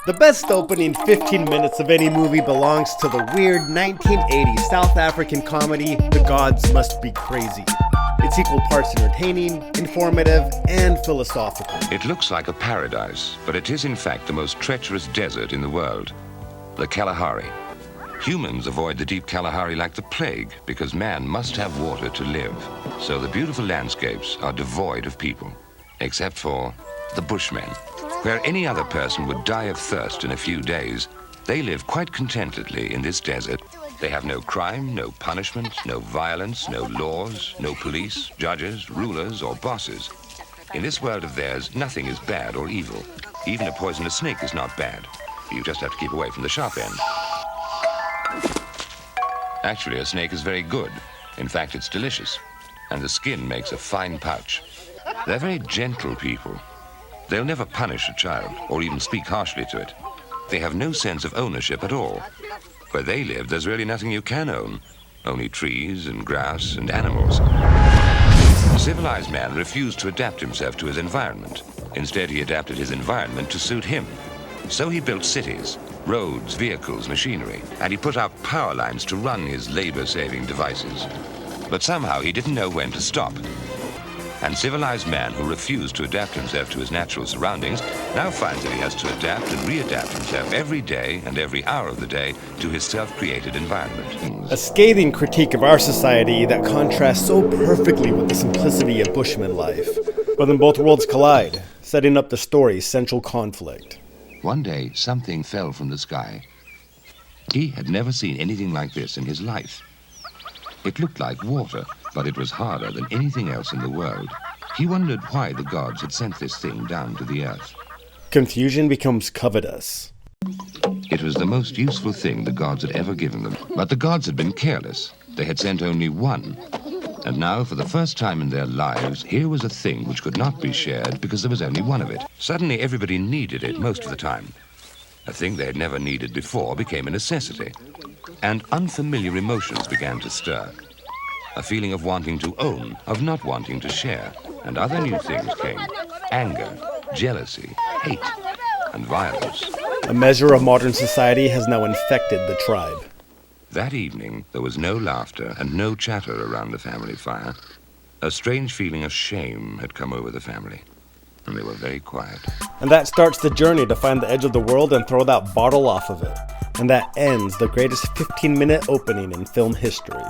The best opening 15 minutes of any movie belongs to the weird 1980s South African comedy, The Gods Must Be Crazy. It's equal parts entertaining, informative, and philosophical. It looks like a paradise, but it is in fact the most treacherous desert in the world, the Kalahari. Humans avoid the deep Kalahari like the plague because man must have water to live. So the beautiful landscapes are devoid of people, except for the Bushmen. Where any other person would die of thirst in a few days, they live quite contentedly in this desert. They have no crime, no punishment, no violence, no laws, no police, judges, rulers, or bosses. In this world of theirs, nothing is bad or evil. Even a poisonous snake is not bad. You just have to keep away from the sharp end. Actually, a snake is very good. In fact, it's delicious. And the skin makes a fine pouch. They're very gentle people. They'll never punish a child or even speak harshly to it. They have no sense of ownership at all. Where they live, there's really nothing you can own. Only trees and grass and animals. Civilized man refused to adapt himself to his environment. Instead, he adapted his environment to suit him. So he built cities, roads, vehicles, machinery, and he put out power lines to run his labor-saving devices. But somehow he didn't know when to stop. And civilized man who refused to adapt himself to his natural surroundings now finds that he has to adapt and readapt himself every day and every hour of the day to his self-created environment. A scathing critique of our society that contrasts so perfectly with the simplicity of Bushman life. But then both worlds collide, setting up the story's central conflict. One day, something fell from the sky. He had never seen anything like this in his life. It looked like water, but it was harder than anything else in the world. He wondered why the gods had sent this thing down to the earth. Confusion becomes covetous. It was the most useful thing the gods had ever given them. But the gods had been careless. They had sent only one. And now, for the first time in their lives, here was a thing which could not be shared because there was only one of it. Suddenly, everybody needed it most of the time. A thing they had never needed before became a necessity. And unfamiliar emotions began to stir. A feeling of wanting to own, of not wanting to share. And other new things came. Anger, jealousy, hate, and violence. A measure of modern society has now infected the tribe. That evening, there was no laughter and no chatter around the family fire. A strange feeling of shame had come over the family, and they were very quiet. And that starts the journey to find the edge of the world and throw that bottle off of it. And that ends the greatest 15-minute opening in film history.